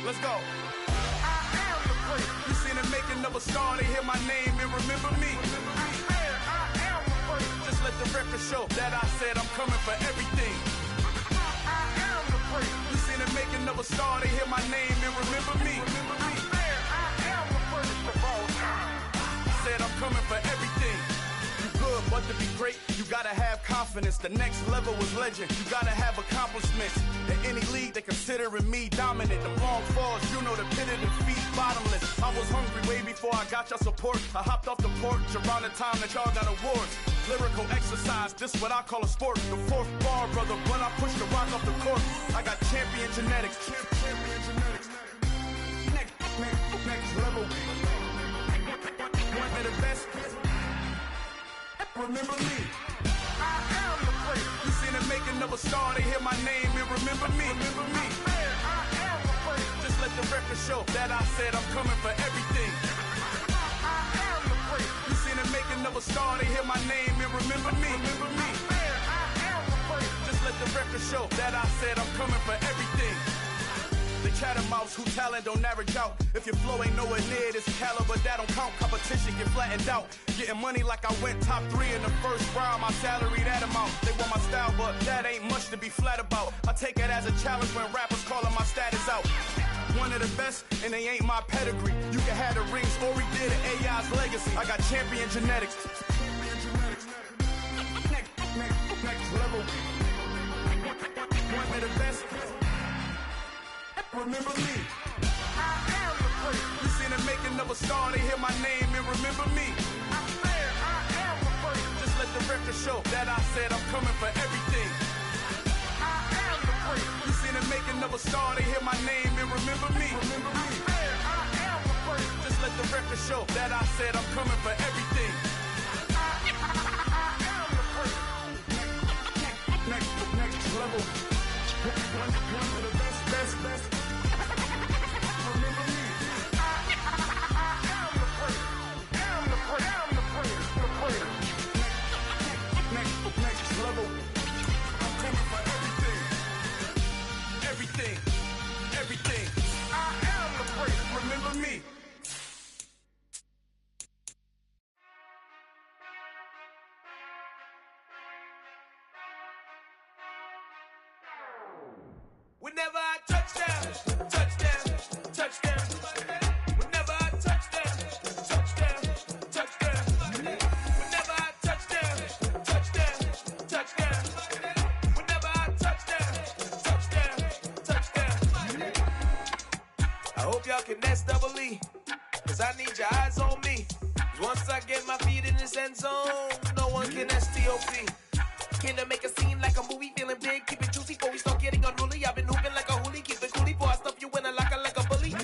Let's go. I am the prince. You seen the making of a star, they hear my name and remember me. I am the prince. Just let the record show that I said I'm coming for everything. I am the prince. You seen the making of a star, they hear my name and remember me. I am the prince of all time. Said I'm coming for everything. You good, but to be great, you gotta have confidence. The next level was legend. You gotta have accomplishments. In any league, they considering me dominant. The long falls, you know the pit of defeat, bottomless. I was hungry way before I got your support. I hopped off the porch around the time that y'all got awards. Lyrical exercise, this what I call a sport. The fourth bar, brother, when I push the rock off the court. I got champion genetics. Champion genetics. Next level. One of the best. Remember me. I am the prince. You seen the making of a star, they hear my name and remember me. Remember me. I am the prince. Just let the record show that I said I'm coming for everything. I am the prince. You seen the making of a star, they hear my name and remember me. Remember me. I am the prince. Just let the record show that I said I'm coming for everything. The catamounts who talent don't average out. If your flow ain't nowhere near this caliber, that don't count. Competition get flattened out. Getting money like I went top 3 in the first round. My salary that amount. They want my style, but that ain't much to be flat about. I take it as a challenge when rappers calling my status out. One of the best, and they ain't my pedigree. You can have the rings, or we did it, AI's legacy. I got champion genetics. Next level. One of the best. Remember me. I am the prince. You seen the making of a star, they hear my name and remember me. I am the prince. Just let the record show that I said I'm coming for everything. I am the prince. You seen the making of a star, they hear my name and remember me. Remember me. I am the prince. Just let the record show that I said I'm coming for everything. I am the prince. Next level. One of the best. Remember me. I am the prince. I'm the prince. The prince. Next level. I'm coming for everything. I am the prince. Remember me. Whenever I touch down. Whenever I touch down. Whenever I touch down. Whenever I touch down. I hope y'all can SEE, cause I need your eyes on me. Cause once I get my feet in this end zone, no one can STOP. Can I make a scene like a movie, feeling big, keep it juicy before we start getting unruly. I've been hooping like a hoolie, keep it coolie before I stuff you in a locker like a bully.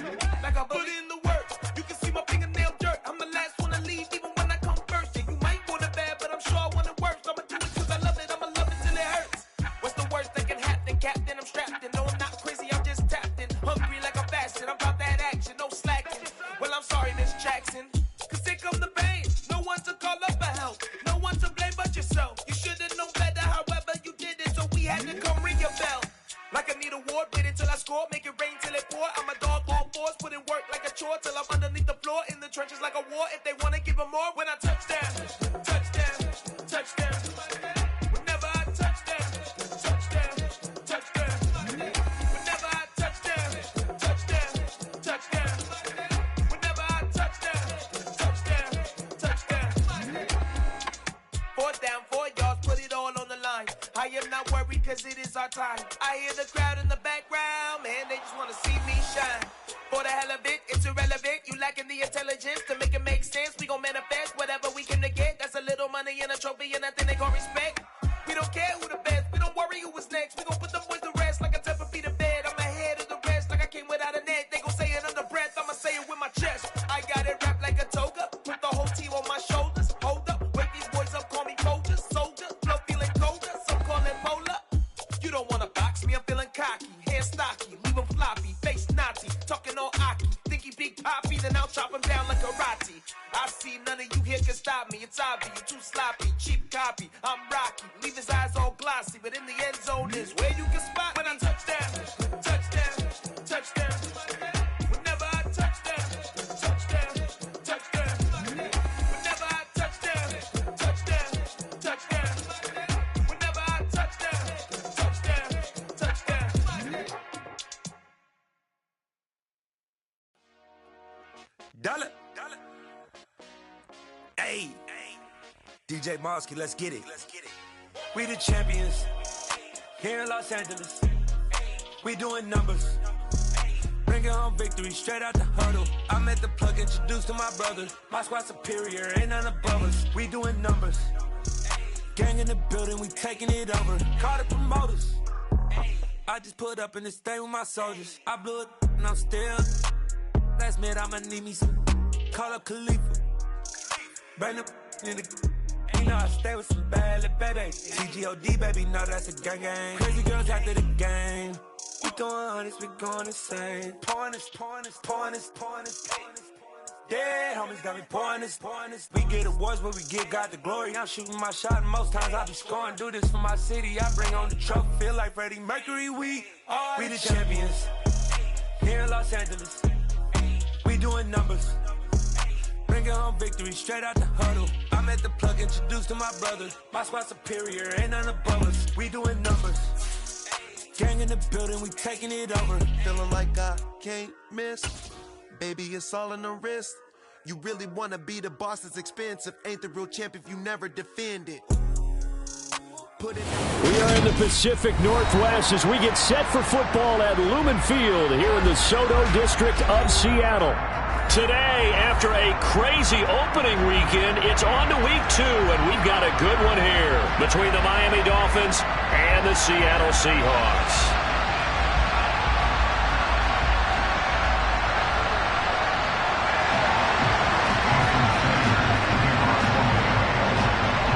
Like a bully. Put in the work, you can see my fingernail dirt. I'm the last one to leave, even when I come first. Yeah, you might want it bad, but I'm sure I want it worse. I'ma do it cause I love it, I'ma love it till it hurts. What's the worst that can happen, Captain? I'm strapped in, no I'm not crazy, I'm just tapped in. Hungry like I'm fasting, I'm about that action, no slacking. Well, I'm sorry, Miss Jackson, cause here come the pain. No one to call up for help, no one to blame but yourself. You should've known better, however you did it, so we had to come ring your bell. Like I need a ward, wait until I score, make it rain till it pour. I'm a dog, all fours, put in work like a chore till I'm underneath the floor, in the trenches like a war. If they wanna give them more, when I touch down. Whenever I touch down. Whenever I touch down. Whenever I touch down. 4th down, 4 yards, put it all on the line. I am not worried cause it is our time. I hear the crowd in the background, man, they just wanna see me shine. For the hell of it, it's irrelevant. You lacking the intelligence to make it make sense. We gon' manifest whatever we came to get. That's a little money and a trophy and nothing they gon' respect. We don't care who the best, we don't worry who was next. We gon' put them boys to rest like a 10 feet of bed. I'm ahead of the rest like I came without a net. They gon' say it under breath, I'ma say it with my chest. I got it wrapped like a toga, put the whole team on my shoulders. Hold up, wake these boys up, call me Folger, soldier. Flow feeling colder, some call it polar. You don't wanna box me, I'm feeling cocky. Hair stocky, leave him floppy, face naughty. Talking all aki, think he big poppy, then I'll chop him down like karate. I see none of you here can stop me, it's obvious, you too sloppy, cheap copy. I'm Rocky, leave his eyes all glossy, but in the end zone is where you can spot when I touch down. Dollar. Hey. DJ Mosky, let's get it. We the champions. Here in Los Angeles. We doing numbers. Bringing home victory straight out the huddle. I met the plug, introduced to my brother. My squad superior, ain't none above us. We doing numbers. Gang in the building, we taking it over. Call the promoters. I just put up in this thing with my soldiers. I blew it and I'm still. Last minute I'ma need me some. Call up Khalifa. Bring them in the. You know I stay with some bad little baby. TGOD baby, know that's a gang gang. Crazy girls after the game. We going honest, we going insane. Pouring this. Dead homies got me pouring this. We get awards, but we give God the glory. I'm shooting my shot, and most times I be scoring. Do this for my city, I bring on the trophy. Feel like Freddie Mercury, we the champions. Here in Los Angeles, we doing numbers. Bringing home victory straight out the huddle. I met the plug, introduced to my brother. My squad superior, ain't none above us. We doing numbers. Gang in the building, we taking it over. Feeling like I can't miss. Baby, it's all in the wrist. You really wanna be the boss, it's expensive. Ain't the real champ if you never defend it. We are in the Pacific Northwest as we get set for football at Lumen Field here in the SoDo district of Seattle. Today, after a crazy opening weekend, it's on to week 2, and we've got a good one here between the Miami Dolphins and the Seattle Seahawks.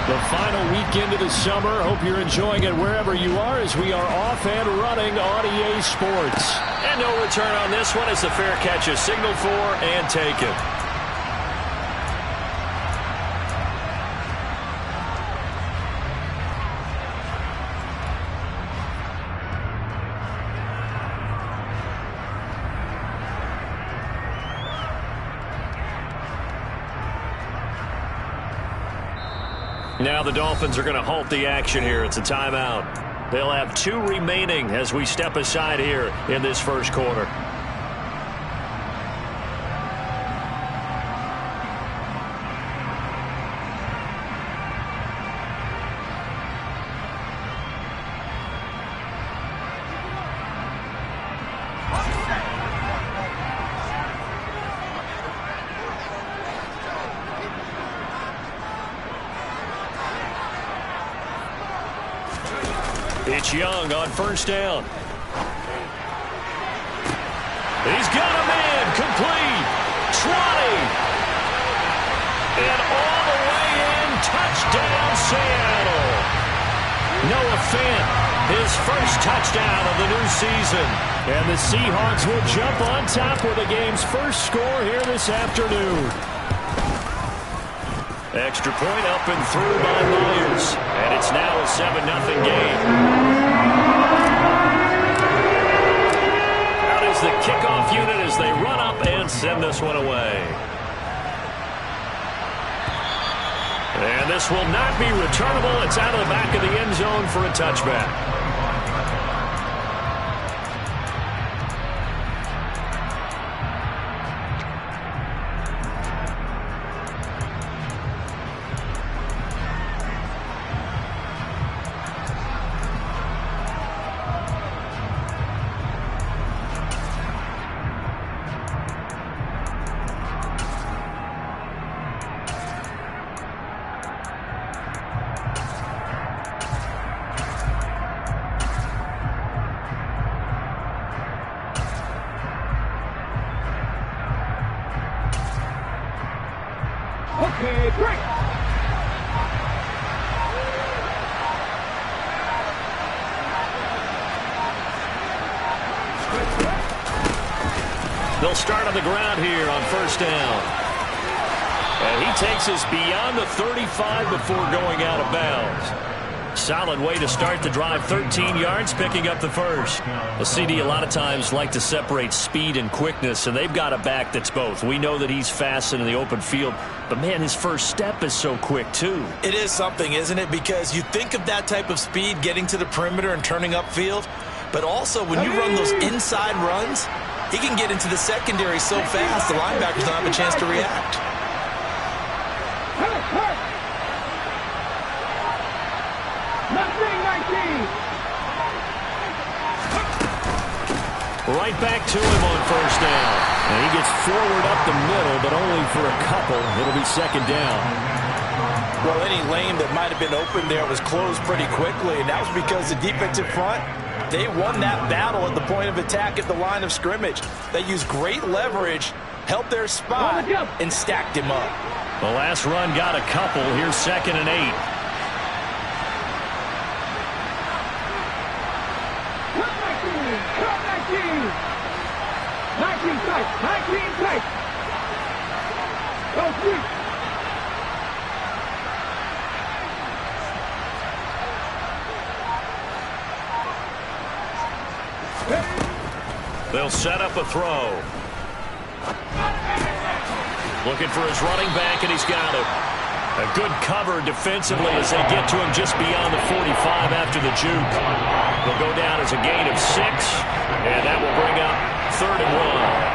The final weekend of the summer. Hope you're enjoying it wherever you are as we are off and running on EA Sports. And no return on this one as the fair catch is signaled for and taken. Now the Dolphins are going to halt the action here. It's a timeout. They'll have 2 remaining as we step aside here in this first quarter. It's Young on first down. He's got a man complete. 20. And all the way in. Touchdown, Seattle. Noah Fant, his first touchdown of the new season. And the Seahawks will jump on top with the game's first score here this afternoon. Extra point up and through by Myers. And it's now a 7-0 game. Out is the kickoff unit as they run up and send this one away. And this will not be returnable. It's out of the back of the end zone for a touchback. Okay, break. They'll start on the ground here on first down. And he takes us beyond the 35 before going out of bounds. Solid way to start the drive, 13 yards, picking up the first. A CD a lot of times like to separate speed and quickness, and they've got a back that's both. We know that he's fast in the open field, but, man, his first step is so quick, too. It is something, isn't it? Because you think of that type of speed getting to the perimeter and turning upfield, but also when you run those inside runs, He can get into the secondary so fast, the linebackers don't have a chance to react. Right back to him on first down. And he gets forward up the middle, but only for a couple. It'll be second down. Well, any lane that might have been open there was closed pretty quickly, and that was because the defensive front, they won that battle at the point of attack at the line of scrimmage. They used great leverage, held their spot, and stacked him up. The last run got a couple. Here's 2nd and 8. They'll set up a throw. Looking for his running back, and he's got it. A good cover defensively as they get to him just beyond the 45 after the juke. They'll go down as a gain of 6, and that will bring up 3rd and 1.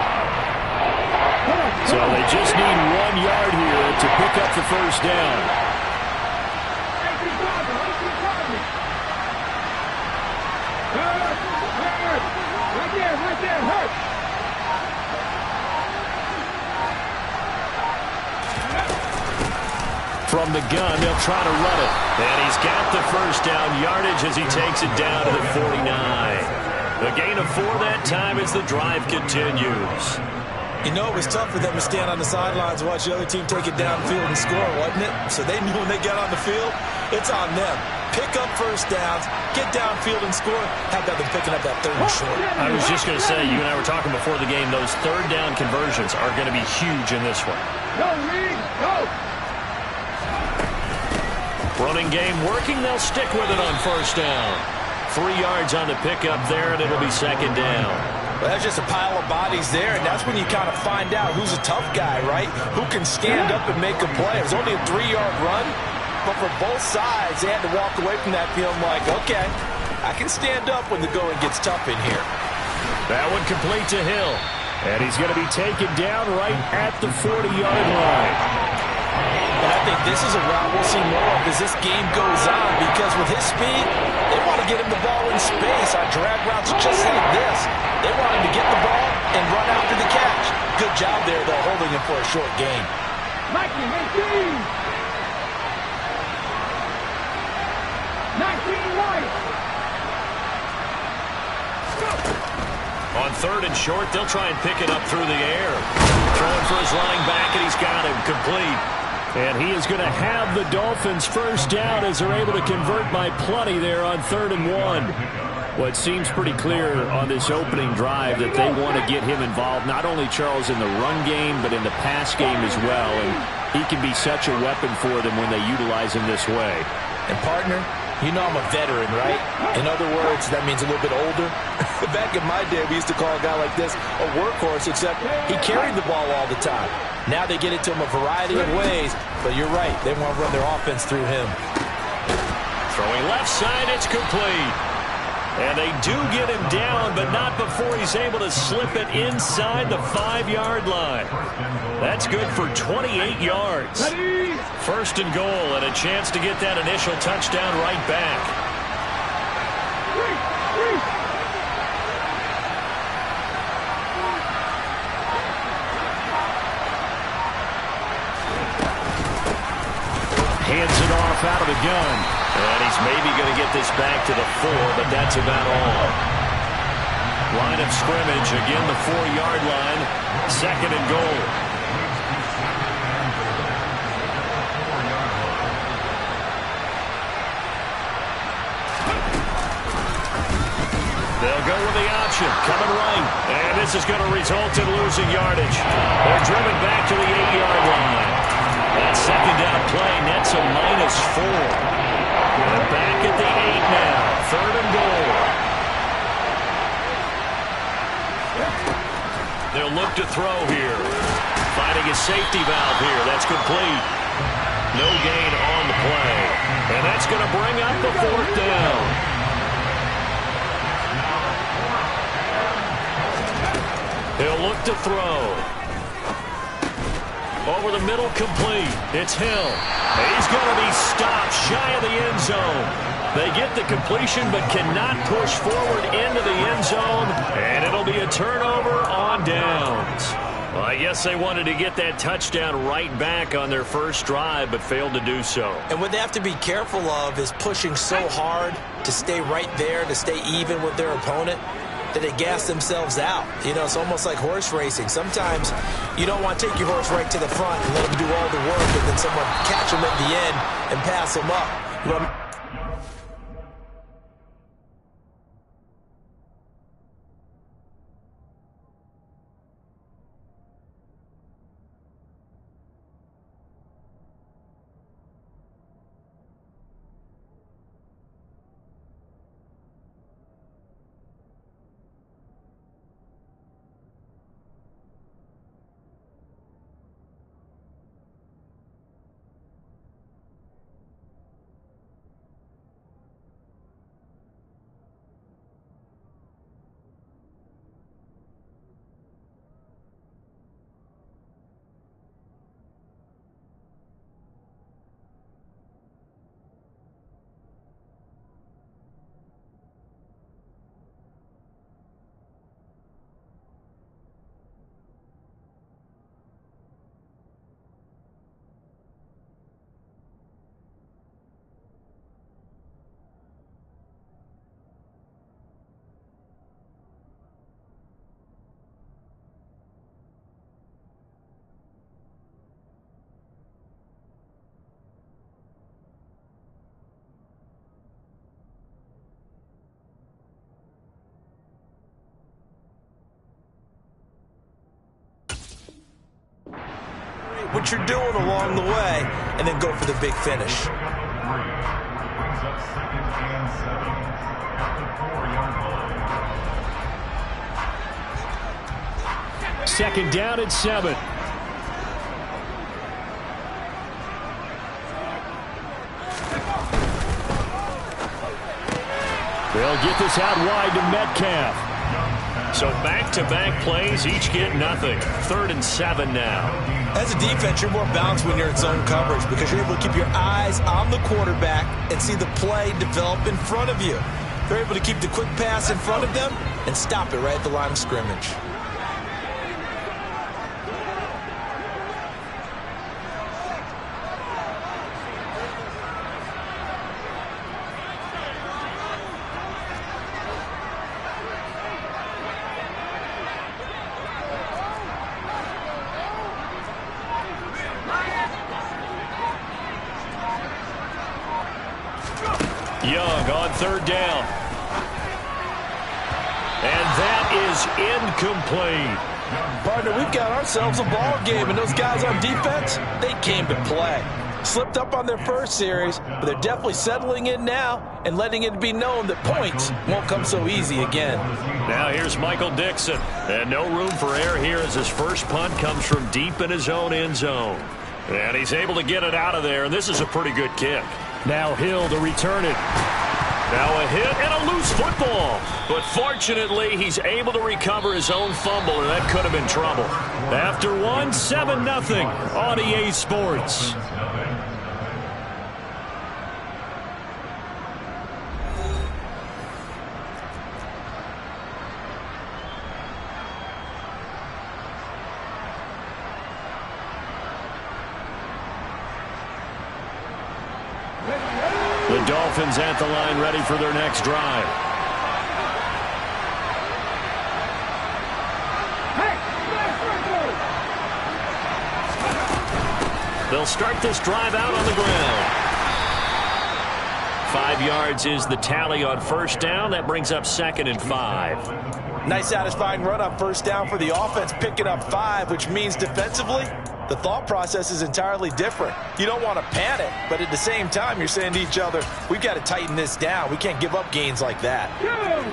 So they just need 1 yard here to pick up the first down. From the gun, they'll try to run it. And he's got the first down yardage as he takes it down to the 49. The gain of 4 that time as the drive continues. You know, it was tough for them to stand on the sidelines and watch the other team take it downfield and score, wasn't it? So they knew when they got on the field, it's on them. Pick up first downs, get downfield and score. How about them picking up that 3rd and short? I was just going to say, you and I were talking before the game, those 3rd down conversions are going to be huge in this one. Go, Reed, go! Running game working, they'll stick with it on first down. 3 yards on the pickup there, and it'll be 2nd down. Well, that's just a pile of bodies there, and that's when you kind of find out who's a tough guy, right? Who can stand up and make a play. It was only a 3-yard run, but for both sides, they had to walk away from that feeling like, okay, I can stand up when the going gets tough in here. That one complete to Hill, and he's going to be taken down right at the 40-yard line. And I think this is a route we'll see more of as this game goes on, because with his speed, they want to get him the ball in space on drag routes just like this. They want him to get the ball and run after the catch. Good job there, though, holding him for a short gain. Mikey, 19! 19 right! On 3rd and short, they'll try and pick it up through the air. Throwing for his running back, and he's got him complete. And he is going to have the Dolphins first down as they're able to convert by plenty there on 3rd and 1. Well, it seems pretty clear on this opening drive that they want to get him involved, not only, Charles, in the run game, but in the pass game as well. And he can be such a weapon for them when they utilize him this way. And, partner, you know I'm a veteran, right? In other words, that means a little bit older. Back in my day, we used to call a guy like this a workhorse, except he carried the ball all the time. Now they get it to him a variety of ways, but you're right. They want to run their offense through him. Throwing left side, it's complete. And they do get him down, but not before he's able to slip it inside the 5-yard line. That's good for 28 yards. 1st and goal, and a chance to get that initial touchdown right back. Hands it off out of the gun. And he's maybe going to get this back to the 4, but that's about all. Line of scrimmage, again the 4-yard line. 2nd and goal. They'll go with the option, coming right. And this is going to result in losing yardage. They're driven back to the 8-yard line. That 2nd down play nets a -4. And back at the 8 now. 3rd and goal. They'll look to throw here. Finding a safety valve here. That's complete. No gain on the play. And that's going to bring up the 4th down. He'll look to throw. Over the middle, complete. It's Hill. He's going to be stopped shy of the end zone. They get the completion but cannot push forward into the end zone, and it'll be a turnover on downs. Well, I guess they wanted to get that touchdown right back on their first drive, but failed to do so. And what they have to be careful of is pushing so hard to stay right there, to stay even with their opponent, that they gas themselves out. You know, it's almost like horse racing. Sometimes you don't want to take your horse right to the front and let him do all the work, and then someone catch him at the end and pass him up. You know, what you're doing along the way, and then go for the big finish. Second down at 7. They'll get this out wide to Metcalf. So back-to-back plays, each get nothing. 3rd and 7 now. As a defense, you're more balanced when you're in zone coverage because you're able to keep your eyes on the quarterback and see the play develop in front of you. You're able to keep the quick pass in front of them and stop it right at the line of scrimmage. Young on 3rd down. And that is incomplete. Partner, we've got ourselves a ball game, and those guys on defense, they came to play. Slipped up on their first series, but they're definitely settling in now and letting it be known that points won't come so easy again. Now here's Michael Dixon. And no room for error here as his first punt comes from deep in his own end zone. And he's able to get it out of there, and this is a pretty good kick. Now Hill to return it. Now a hit and a loose football. But fortunately, he's able to recover his own fumble, and that could have been trouble. After one, 7-0 on EA Sports. The Dolphins at the line, ready for their next drive. They'll start this drive out on the ground. 5 yards is the tally on first down. That brings up 2nd and 5. Nice satisfying run on first down for the offense, picking up 5, which means defensively, the thought process is entirely different. You don't want to panic, but at the same time, you're saying to each other, we've got to tighten this down. We can't give up gains like that.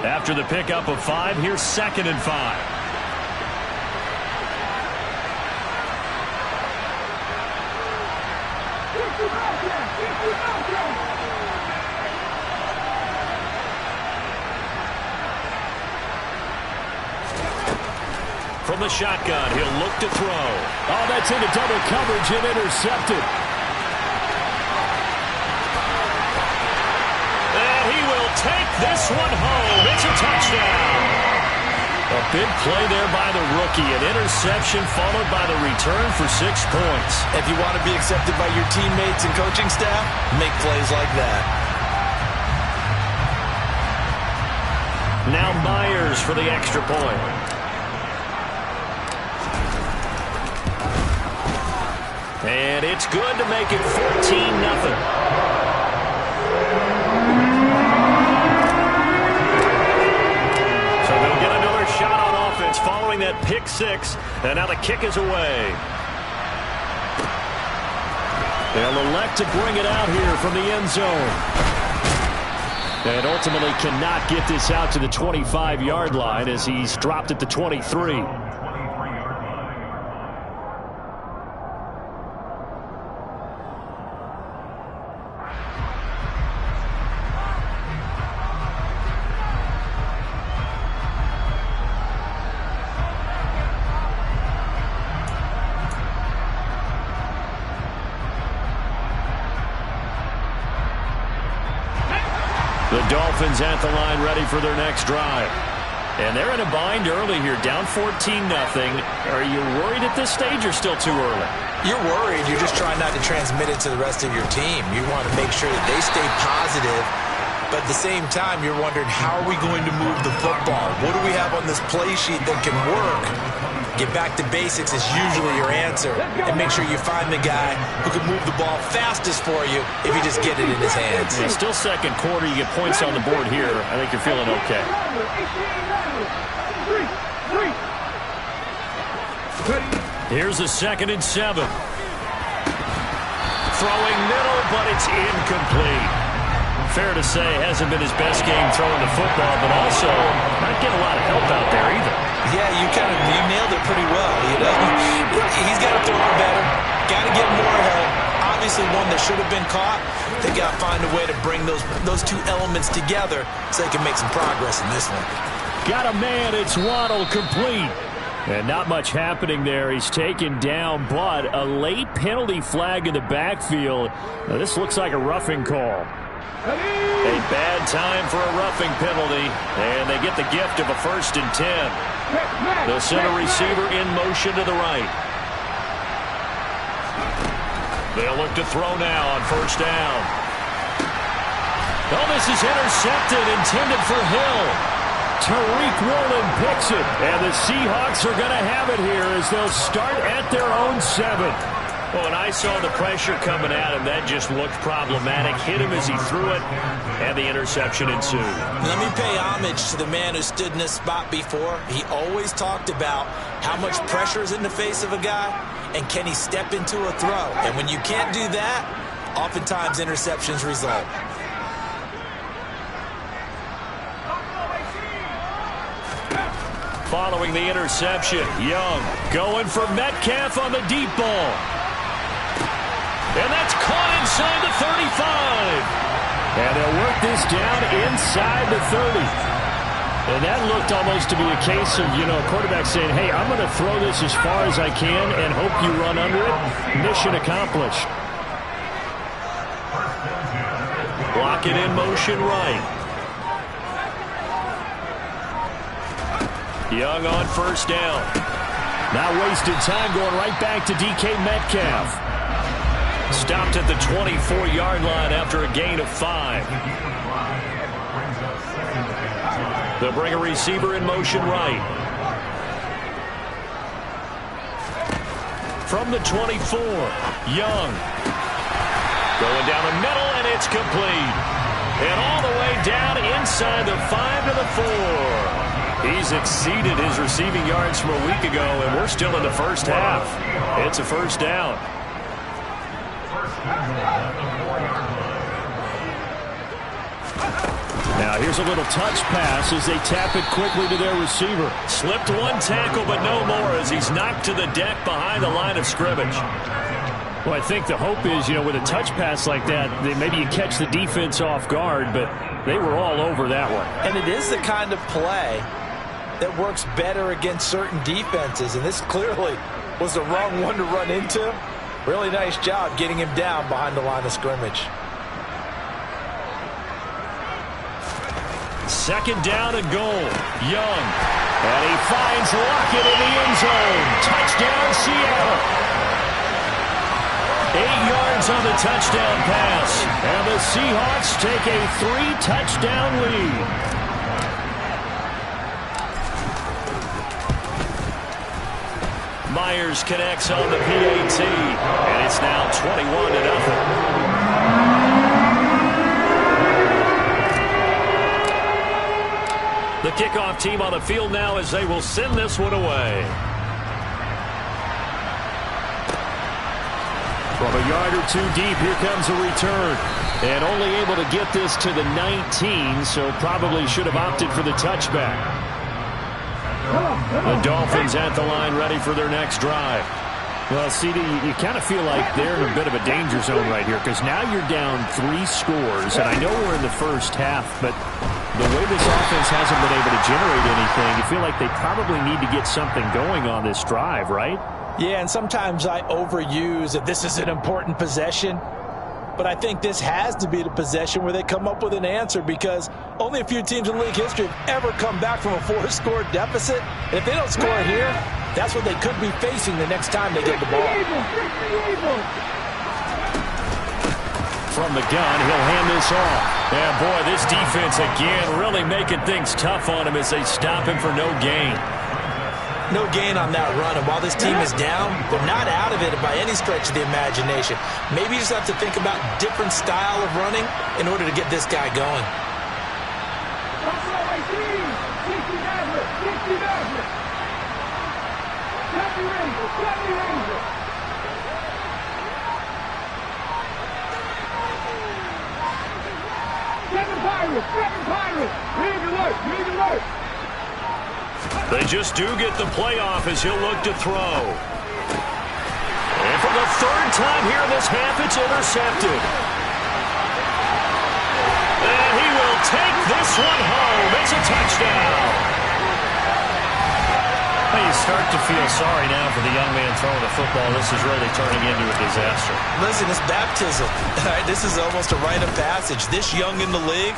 After the pickup of 5, here's 2nd and 5. from the shotgun. He'll look to throw. Oh, that's into double coverage and intercepted. And he will take this one home. It's a touchdown. A big play there by the rookie. An interception followed by the return for 6 points. If you want to be accepted by your teammates and coaching staff, make plays like that. Now Myers for the extra point. And it's good to make it 14-0. Following that pick six, and now the kick is away. They'll elect to bring it out here from the end zone. And ultimately cannot get this out to the 25-yard line as he's dropped at the 23. The Dolphins at the line ready for their next drive. And they're in a bind early here, down 14-0. Are you worried at this stage or still too early? You're worried. You're just trying not to transmit it to the rest of your team. You want to make sure that they stay positive. But at the same time, you're wondering, how are we going to move the football? What do we have on this play sheet that can work? Get back to basics is usually your answer. And make sure you find the guy who can move the ball fastest for you if you just get it in his hands. It's still second quarter. You get points on the board here. I think you're feeling okay. Here's a 2nd and 7. Throwing middle, but it's incomplete. Fair to say, hasn't been his best game throwing the football, but also not getting a lot of help out there either. Yeah, you nailed it pretty well. You know, he's got to throw it better. Got to get more help. Obviously, one that should have been caught. They got to find a way to bring those two elements together so they can make some progress in this one. Got a man. It's Waddle, complete. And not much happening there. He's taken down, but a late penalty flag in the backfield. Now, this looks like a roughing call. A bad time for a roughing penalty, and they get the gift of a 1st and 10. The center receiver in motion to the right. They'll look to throw now on 1st down. Oh, this is intercepted, intended for Hill. Tariq Woolen picks it, and the Seahawks are going to have it here as they'll start at their own 7. Well, when I saw the pressure coming at him, that just looked problematic. Hit him as he threw it, and the interception ensued. Let me pay homage to the man who stood in this spot before. He always talked about how much pressure is in the face of a guy, and can he step into a throw. And when you can't do that, oftentimes interceptions result. Following the interception, Young going for Metcalf on the deep ball. And that's caught inside the 35. And they'll work this down inside the 30. And that looked almost to be a case of, a quarterback saying, hey, I'm going to throw this as far as I can and hope you run under it. Mission accomplished. Block it in motion right. Young on 1st down. Now wasted time going right back to DK Metcalf. Stopped at the 24-yard line after a gain of 5. They'll bring a receiver in motion right. From the 24, Young. Going down the middle, and it's complete. And all the way down inside the 5 to the 4. He's exceeded his receiving yards from a week ago, and we're still in the 1st half. It's a 1st down. Now here's a little touch pass as they tap it quickly to their receiver. Slipped one tackle, but no more as he's knocked to the deck behind the line of scrimmage. Well, I think the hope is, with a touch pass like that, maybe you catch the defense off guard, but they were all over that one. And it is the kind of play that works better against certain defenses, and this clearly was the wrong one to run into. Really nice job getting him down behind the line of scrimmage. Second down and goal. Young. And he finds Lockett in the end zone. Touchdown, Seattle. 8 yards on the touchdown pass. And the Seahawks take a 3-touchdown lead. Myers connects on the PAT. And it's now 21-0. The kickoff team on the field now as they will send this one away. From a yard or two deep, here comes a return. And only able to get this to the 19, so probably should have opted for the touchback. The Dolphins at the line ready for their next drive. Well, CD, you kind of feel like they're in a bit of a danger zone right here because now you're down 3 scores, and I know we're in the first half, but the way this offense hasn't been able to generate anything, you feel like they probably need to get something going on this drive, right? Yeah, and sometimes I overuse that this is an important possession, but I think this has to be the possession where they come up with an answer because only a few teams in league history have ever come back from a 4-score deficit. And if they don't score here, that's what they could be facing the next time they get the ball. From the gun, he'll hand this off. And boy, this defense again really making things tough on him as they stop him for no gain. No gain on that run, and while this team is down, they're not out of it by any stretch of the imagination. Maybe you just have to think about different style of running in order to get this guy going. They just do get the playoff as he'll look to throw. And for the 3rd time here in this half, it's intercepted. And he will take this one home. It's a touchdown. Well, you start to feel sorry now for the young man throwing the football. This is really turning into a disaster. Listen, it's baptism. This is almost a rite of passage. This young in the league,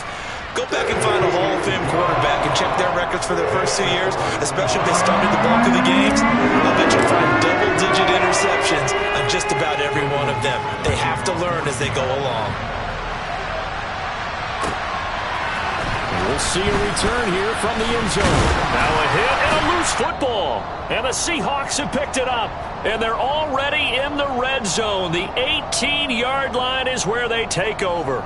go back and find a Hall of Fame quarterback and check their records for their first 2 years, especially if they started the bulk of the games. I'll bet you'll find double-digit interceptions on just about every one of them. They have to learn as they go along. We'll see a return here from the end zone. Now a hit and a loose football. And the Seahawks have picked it up. And they're already in the red zone. The 18-yard line is where they take over.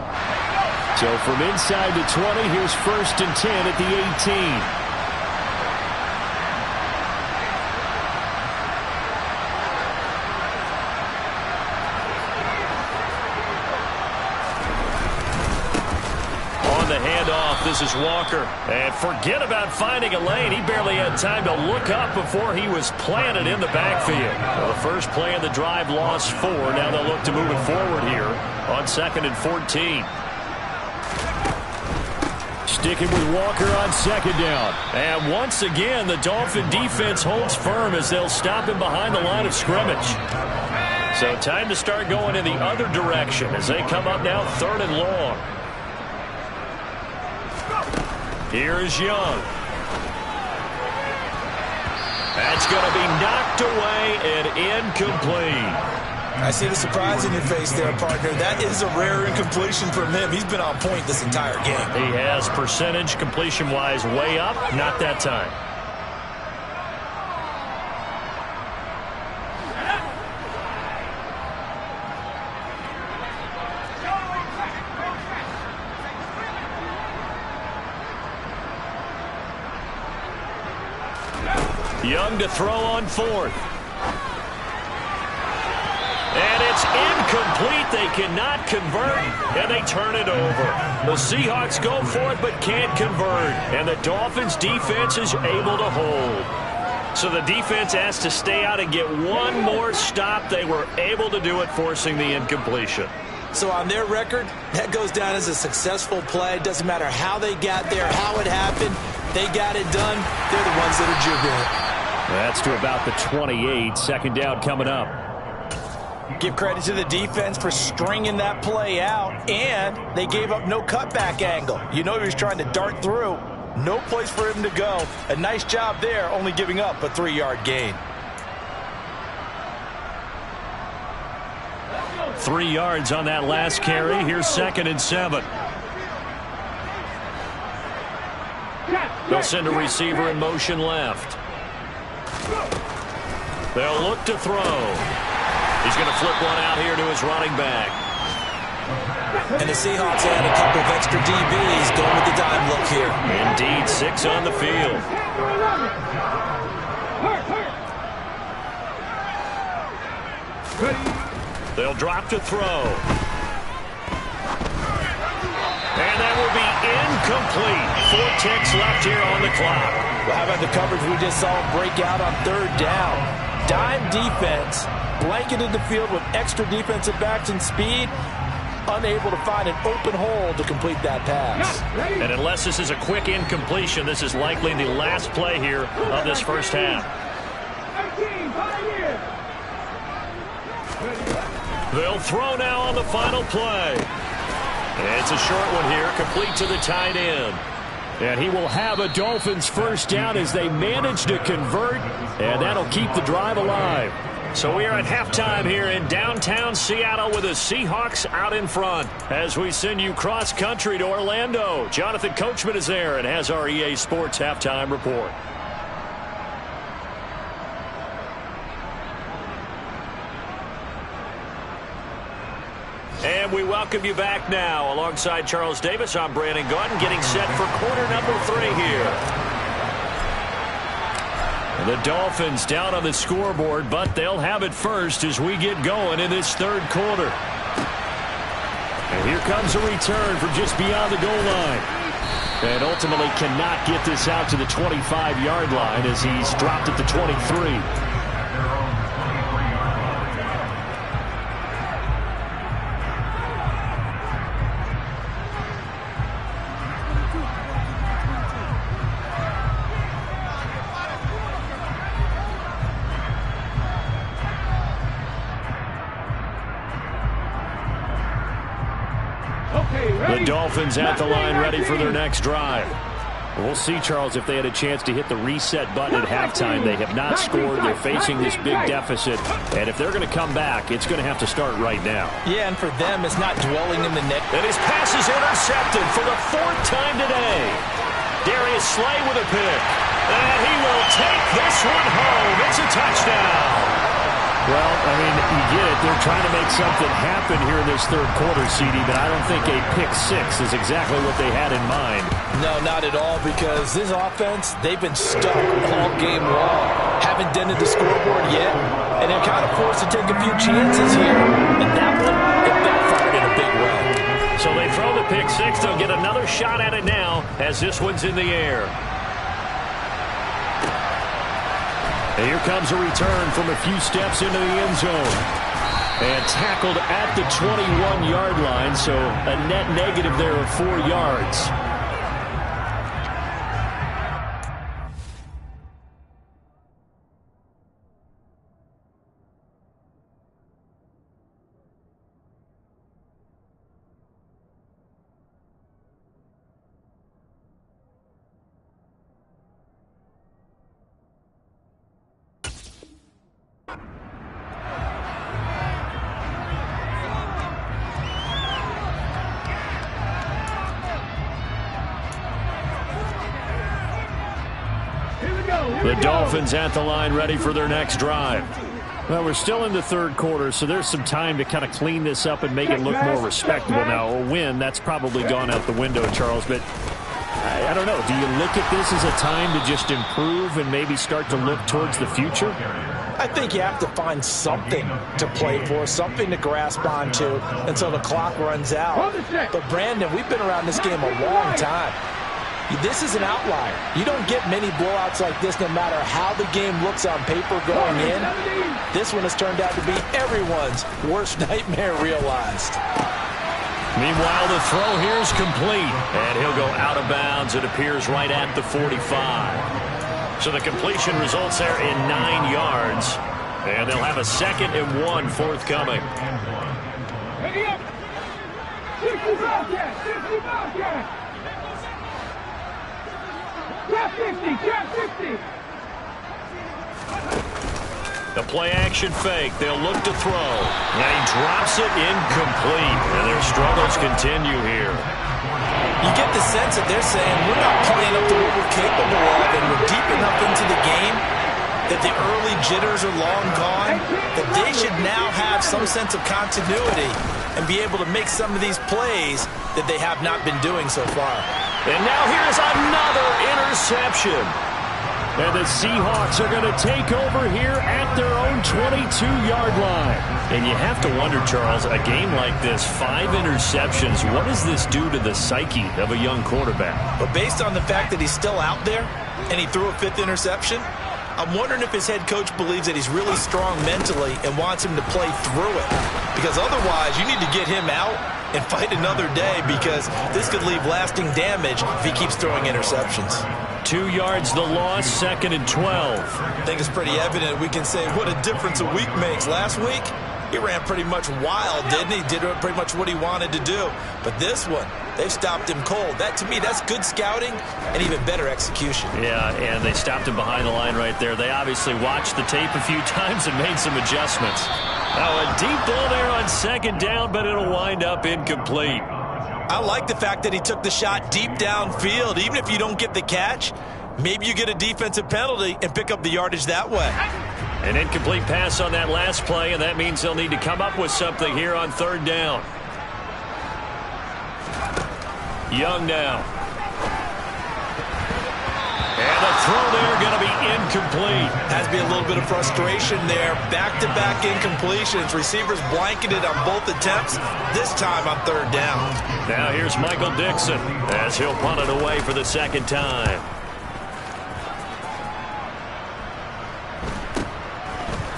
So from inside the 20, here's 1st and 10 at the 18. On the handoff, this is Walker. And forget about finding a lane. He barely had time to look up before he was planted in the backfield. Well, the first play of the drive lost 4. Now they'll look to move it forward here on 2nd and 14. Sticking with Walker on 2nd down. And once again, the Dolphin defense holds firm as they'll stop him behind the line of scrimmage. So time to start going in the other direction as they come up now 3rd and long. Here is Young. That's going to be knocked away and incomplete. I see the surprise in your face there, partner. That is a rare incompletion from him. He's been on point this entire game. He has percentage completion-wise way up. Not that time. Young to throw on 4th. And it's incomplete. They cannot convert, and they turn it over. The Seahawks go for it but can't convert, and the Dolphins' defense is able to hold. So the defense has to stay out and get one more stop. They were able to do it, forcing the incompletion. So on their record, that goes down as a successful play. It doesn't matter how they got there, how it happened. they got it done, they're the ones that are jubilant. That's to about the 28. Second down coming up. Give credit to the defense for stringing that play out, and they gave up no cutback angle. You know he was trying to dart through. No place for him to go. A nice job there, only giving up a 3-yard gain. 3 yards on that last carry. Here's 2nd and 7. They'll send a receiver in motion left. They'll look to throw. He's going to flip one out here to his running back. And the Seahawks add a couple of extra DBs going with the dime look here. Indeed, 6 on the field. They'll drop to throw. And that will be incomplete. 4 ticks left here on the clock. Well, how about the coverage we just saw break out on 3rd down? Dime defense, blanketed the field with extra defensive backs and speed, unable to find an open hole to complete that pass. And unless this is a quick incompletion, this is likely the last play here of this first half. They'll throw now on the final play. It's a short one here, complete to the tight end. And he will have a Dolphins first down as they manage to convert, and that'll keep the drive alive. So we are at halftime here in downtown Seattle with the Seahawks out in front. As we send you cross-country to Orlando, Jonathan Coachman is there and has our EA Sports halftime report. And we welcome you back now. Alongside Charles Davis, I'm Brandon Gaudin, getting set for quarter number 3 here. The Dolphins down on the scoreboard, but they'll have it first as we get going in this 3rd quarter. And here comes a return from just beyond the goal line. And ultimately cannot get this out to the 25-yard line as he's dropped at the 23. The Dolphins at the line ready for their next drive. We'll see, Charles, if they had a chance to hit the reset button at halftime. They have not scored. They're facing this big deficit. And if they're going to come back, it's going to have to start right now. Yeah, and for them, it's not dwelling in the net. And his pass is intercepted for the 4th time today. Darius Slay with a pick. And he will take this one home. It's a touchdown. Well, I mean, you get it. They're trying to make something happen here in this 3rd quarter, CD, but I don't think a pick 6 is exactly what they had in mind. No, not at all, because this offense, they've been stuck all game long. Haven't dented the scoreboard yet, and they're kind of forced to take a few chances here. And that one, it backfired in a big way. So they throw the pick 6. They'll get another shot at it now as this one's in the air. And here comes a return from a few steps into the end zone. And tackled at the 21-yard line, so a net negative there of 4 yards. The Dolphins at the line ready for their next drive. Well, we're still in the 3rd quarter, so there's some time to kind of clean this up and make it look more respectable. Now, a win, that's probably gone out the window, Charles, but I don't know. Do you look at this as a time to just improve and maybe start to look towards the future? I think you have to find something to play for, something to grasp onto until the clock runs out. But, Brandon, we've been around this game a long time. This is an outlier. You don't get many blowouts like this no matter how the game looks on paper going in. This one has turned out to be everyone's worst nightmare realized. Meanwhile, the throw here is complete. And he'll go out of bounds. It appears right at the 45. So the completion results there in 9 yards. And they'll have a 2nd and 1 forthcoming. Ready up. 60 Bobcat. 60 Bobcat. Trap 50. Trap 50. The play-action fake. They'll look to throw. And he drops it incomplete. And their struggles continue here. You get the sense that they're saying, we're not playing up to what we're capable of, and we're deep enough into the game that the early jitters are long gone, that they should now have some sense of continuity and be able to make some of these plays that they have not been doing so far. And now here's another interception. And the Seahawks are going to take over here at their own 22-yard line. And you have to wonder, Charles, a game like this, 5 interceptions, what does this do to the psyche of a young quarterback? But based on the fact that he's still out there and he threw a 5th interception, I'm wondering if his head coach believes that he's really strong mentally and wants him to play through it. Because otherwise, you need to get him out and fight another day, because this could leave lasting damage if he keeps throwing interceptions. 2 yards the loss, 2nd and 12. I think it's pretty evident. We can say what a difference a week makes. Last week, he ran pretty much wild, didn't he? Did pretty much what he wanted to do. But this one, they've stopped him cold. That, to me, that's good scouting and even better execution. Yeah, and they stopped him behind the line right there. They obviously watched the tape a few times and made some adjustments. Now, a deep ball there on 2nd down, but it'll wind up incomplete. I like the fact that he took the shot deep downfield. Even if you don't get the catch, maybe you get a defensive penalty and pick up the yardage that way. An incomplete pass on that last play, and that means they'll need to come up with something here on 3rd down. Young now. And the throw there going to be incomplete. Has to be a little bit of frustration there. Back-to-back incompletions. Receivers blanketed on both attempts, this time on 3rd down. Now here's Michael Dixon as he'll punt it away for the 2nd time.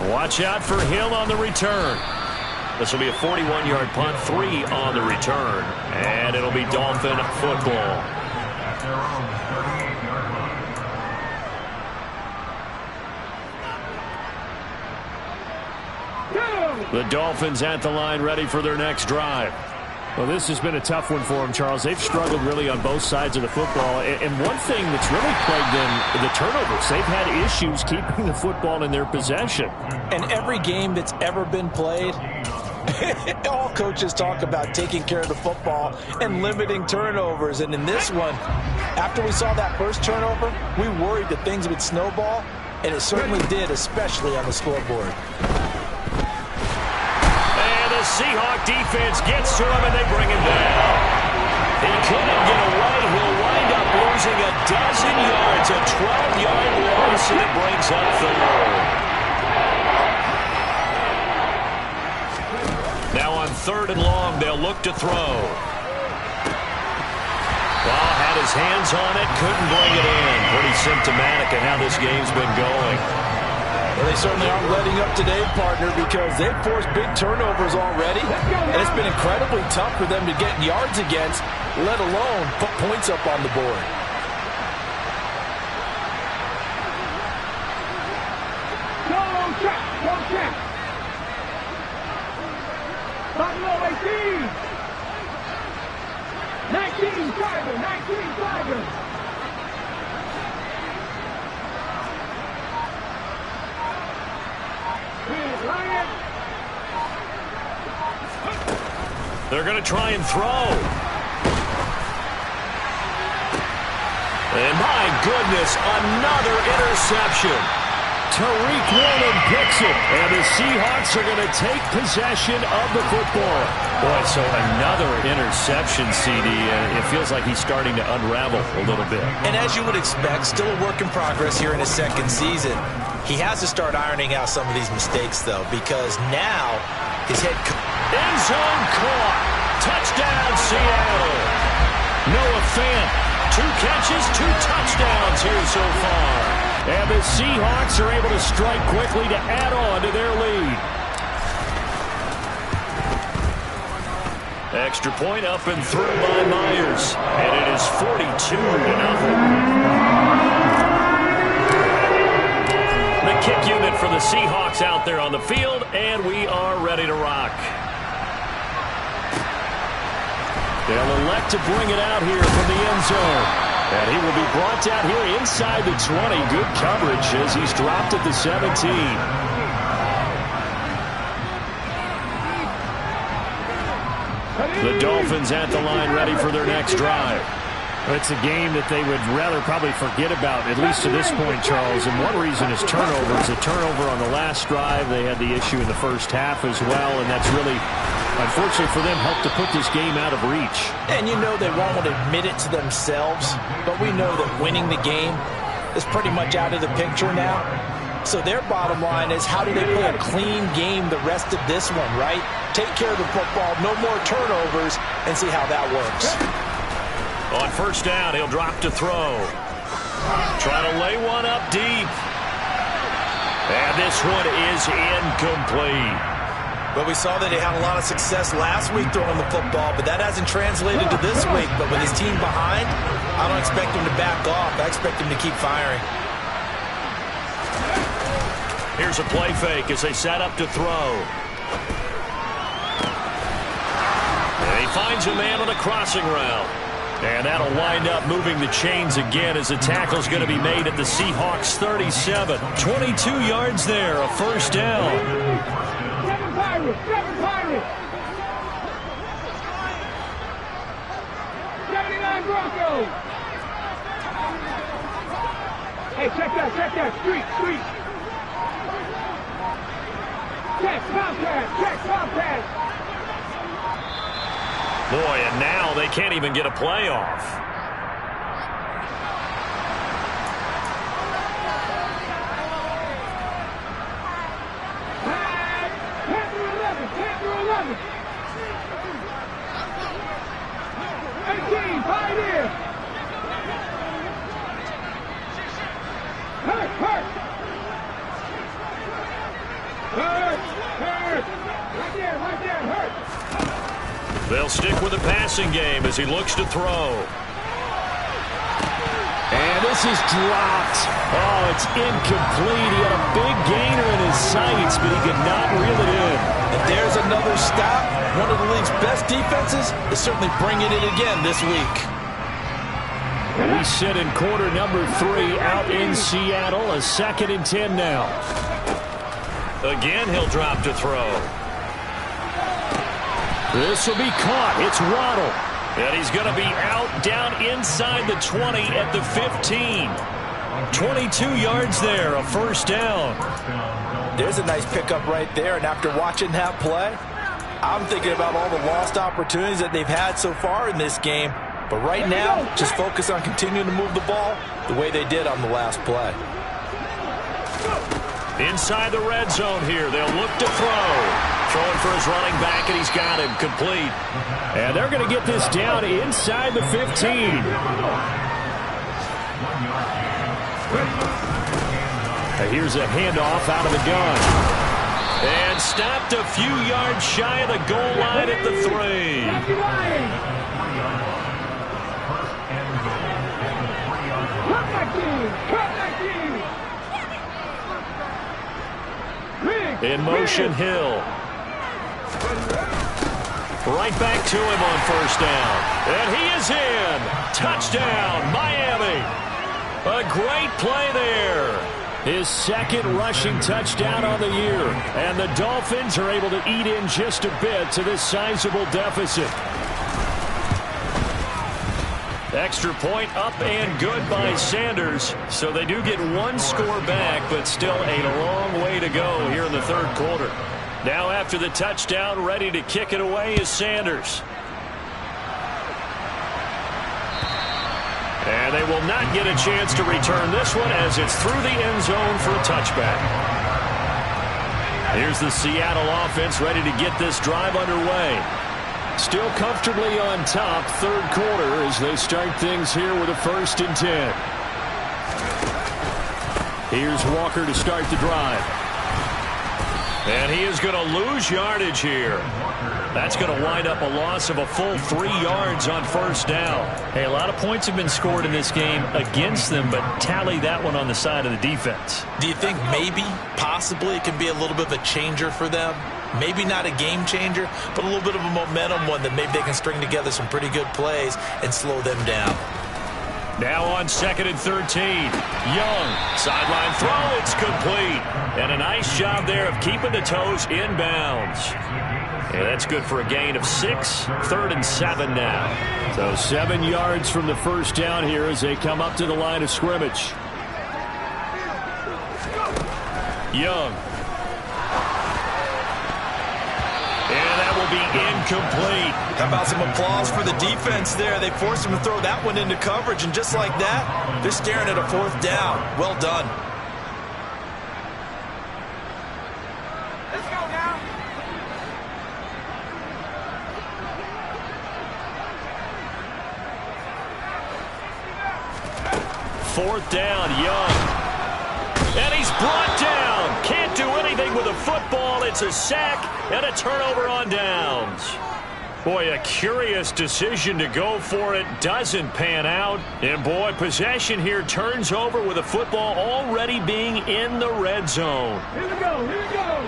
Watch out for Hill on the return. This will be a 41-yard punt, 3 on the return. And it'll be Dolphin football. The Dolphins at the line, ready for their next drive. Well, this has been a tough one for them, Charles. They've struggled really on both sides of the football. And one thing that's really plagued them, the turnovers. They've had issues keeping the football in their possession. And every game that's ever been played, all coaches talk about taking care of the football and limiting turnovers. And in this one, after we saw that first turnover, we worried that things would snowball, and it certainly did, especially on the scoreboard. The Seahawk defense gets to him, and they bring him down. He couldn't get away. He'll wind up losing a dozen yards, a 12-yard loss, and it brings up 3rd. Now on 3rd and long, they'll look to throw. Ball had his hands on it, couldn't bring it in. Pretty symptomatic of how this game's been going. Well, they certainly aren't letting up today, partner, because they've forced big turnovers already, and it's been incredibly tough for them to get yards against, let alone put points up on the board. Go check. Buffalo 18. 19 Tigers. They're going to try and throw. And my goodness, another interception. Tariq Woolen picks it, and the Seahawks are going to take possession of the football. Boy, so another interception, CD, and it feels like he's starting to unravel a little bit. And as you would expect, still a work in progress here in his 2nd season. He has to start ironing out some of these mistakes, though, because now his head coach... End zone caught. Touchdown, Seattle. Noah Fant, 2 catches, 2 touchdowns here so far. And the Seahawks are able to strike quickly to add on to their lead. Extra point up and through by Myers. And it is 42-0. The kick unit for the Seahawks out there on the field, and we are ready to rock. They'll elect to bring it out here from the end zone. And he will be brought down here inside the 20. Good coverage as he's dropped at the 17. The Dolphins at the line ready for their next drive. It's a game that they would rather probably forget about, at least to this point, Charles. And one reason is turnovers. A turnover on the last drive. They had the issue in the first half as well, and that's really, unfortunately for them, helped to put this game out of reach. And you know they won't admit it to themselves, but we know that winning the game is pretty much out of the picture now. So their bottom line is, how do they play a clean game the rest of this one, right? Take care of the football, no more turnovers, and see how that works. On first down, he'll drop to throw. Trying to lay one up deep. And this one is incomplete. But we saw that he had a lot of success last week throwing the football, but that hasn't translated to this week. But with his team behind, I don't expect him to back off. I expect him to keep firing. Here's a play fake as they set up to throw. And he finds a man on a crossing route. And that'll wind up moving the chains again as the tackle's going to be made at the Seahawks 37. 22 yards there, a first down. 7 Pirates, 7 Pirates. 79 Broncos. Hey, check that, street. Check, Comcast. Boy, and now they can't even get a playoff. Panther 11. 18, Pioneer. Hurt. Right there, hurt. They'll stick with the passing game as he looks to throw. And this is dropped. Oh, it's incomplete. He had a big gainer in his sights, but he could not reel it in. And there's another stop. One of the league's best defenses is certainly bringing it again this week. We sit in quarter number 3 out in Seattle. A 2nd and 10 now. Again, he'll drop to throw. This will be caught. It's Waddle. And he's going to be out down inside the 20 at the 15. 22 yards there, a first down. There's a nice pickup right there, and after watching that play, I'm thinking about all the lost opportunities that they've had so far in this game. But right now, just focus on continuing to move the ball the way they did on the last play. Inside the red zone here, they'll look to throw. Throwing for his running back, and he's got him complete. And they're going to get this down inside the 15. And here's a handoff out of the gun. And stopped a few yards shy of the goal line at the 3. In motion, Hill. Right back to him on first down. And he is in. Touchdown, Miami. A great play there. His 2nd rushing touchdown on the year. And the Dolphins are able to eat in just a bit to this sizable deficit. Extra point up and good by Sanders. So they do get one score back, but still a long way to go here in the 3rd quarter. Now after the touchdown, ready to kick it away is Sanders. And they will not get a chance to return this one as it's through the end zone for a touchback. Here's the Seattle offense ready to get this drive underway. Still comfortably on top, 3rd quarter as they start things here with a 1st and 10. Here's Walker to start the drive. And he is going to lose yardage here. That's going to wind up a loss of a full 3 yards on first down. Hey, a lot of points have been scored in this game against them, but tally that one on the side of the defense. Do you think maybe, possibly, it can be a little bit of a changer for them? Maybe not a game changer, but a little bit of a momentum one that maybe they can string together some pretty good plays and slow them down. Now on 2nd and 13. Young, sideline throw, it's complete. And a nice job there of keeping the toes in bounds. Yeah, that's good for a gain of 6. 3rd and 7 now. So 7 yards from the first down here as they come up to the line of scrimmage. Young. And that will be incomplete. How about some applause for the defense there? They forced him to throw that one into coverage, and just like that, they're staring at a 4th down. Well done. Let's go now. 4th down, Young. And he's brought down. Can't do anything with a football. It's a sack and a turnover on downs. Boy, a curious decision to go for it. Doesn't pan out. And, boy, possession here turns over with a football already being in the red zone. Here we go. Here we go.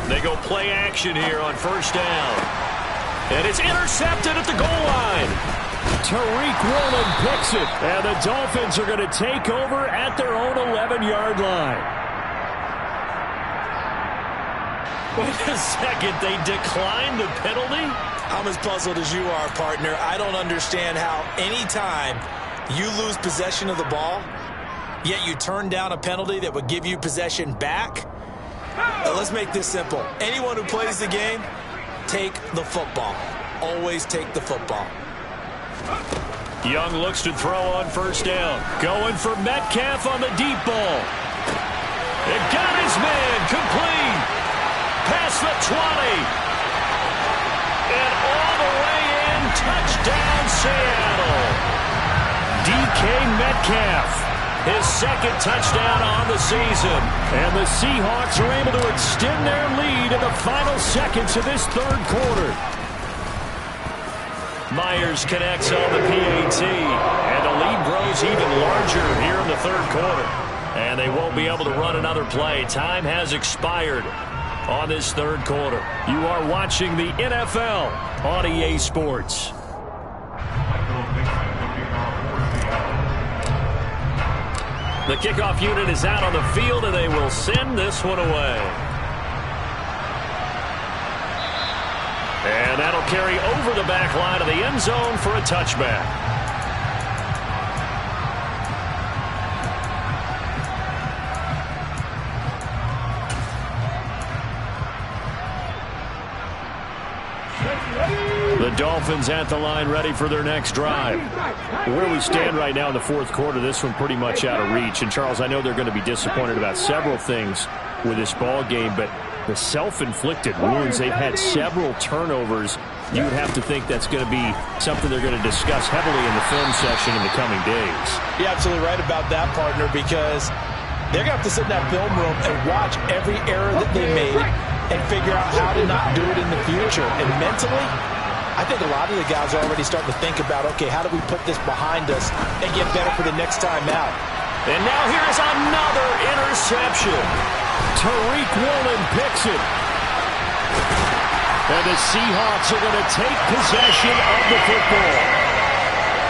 They go play action here on first down. And it's intercepted at the goal line. Tariq Woolen picks it. And the Dolphins are going to take over at their own 11-yard line. Wait a second. They declined the penalty? I'm as puzzled as you are, partner. I don't understand how any time you lose possession of the ball, yet you turn down a penalty that would give you possession back. Now, let's make this simple. Anyone who plays the game, take the football. Always take the football. Young looks to throw on first down. Going for Metcalf on the deep ball. It got his man complete. Past the 20. And all the way in. Touchdown, Seattle. DK Metcalf. His 2nd touchdown on the season. And the Seahawks are able to extend their lead in the final seconds of this 3rd quarter. Myers connects on the PAT. And the lead grows even larger here in the 3rd quarter. And they won't be able to run another play. Time has expired on this 3rd quarter. You are watching the NFL on EA Sports. The kickoff unit is out on the field, and they will send this one away. And that'll carry over the back line of the end zone for a touchback. The Dolphins at the line ready for their next drive. Where we stand right now in the 4th quarter, this one pretty much out of reach. And, Charles, I know they're going to be disappointed about several things with this ball game, but the self-inflicted wounds, they've had several turnovers. You would have to think that's going to be something they're going to discuss heavily in the film session in the coming days. You're absolutely right about that, partner, because they're going to have to sit in that film room and watch every error that they made and figure out how to not do it in the future. And mentally, I think a lot of the guys are already starting to think about, okay, how do we put this behind us and get better for the next time out? And now here's another interception. Tariq Woolen picks it. And the Seahawks are going to take possession of the football.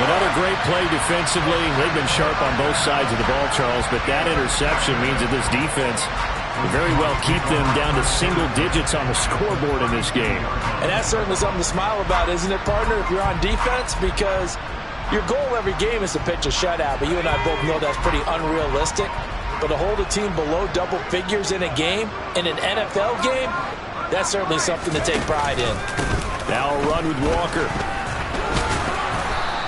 Another great play defensively. They've been sharp on both sides of the ball, Charles, but that interception means that this defense will very well keep them down to single digits on the scoreboard in this game. And that's certainly something to smile about, isn't it, partner, if you're on defense? Because your goal every game is to pitch a shutout, but you and I both know that's pretty unrealistic. But to hold a team below double figures in a game, in an NFL game, that's certainly something to take pride in. Now a run with Walker.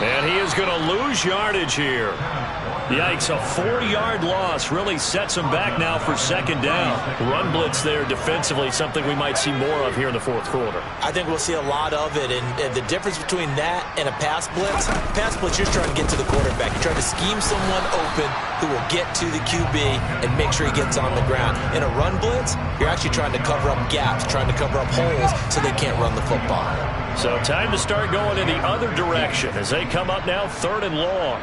And he is going to lose yardage here. Yikes, a 4-yard loss really sets them back now for second down. Run blitz there defensively, something we might see more of here in the fourth quarter. I think we'll see a lot of it, and the difference between that and a pass blitz, you're trying to get to the quarterback. You're trying to scheme someone open who will get to the QB and make sure he gets on the ground. In a run blitz, you're actually trying to cover up gaps, trying to cover up holes so they can't run the football. So time to start going in the other direction as they come up now 3rd and long.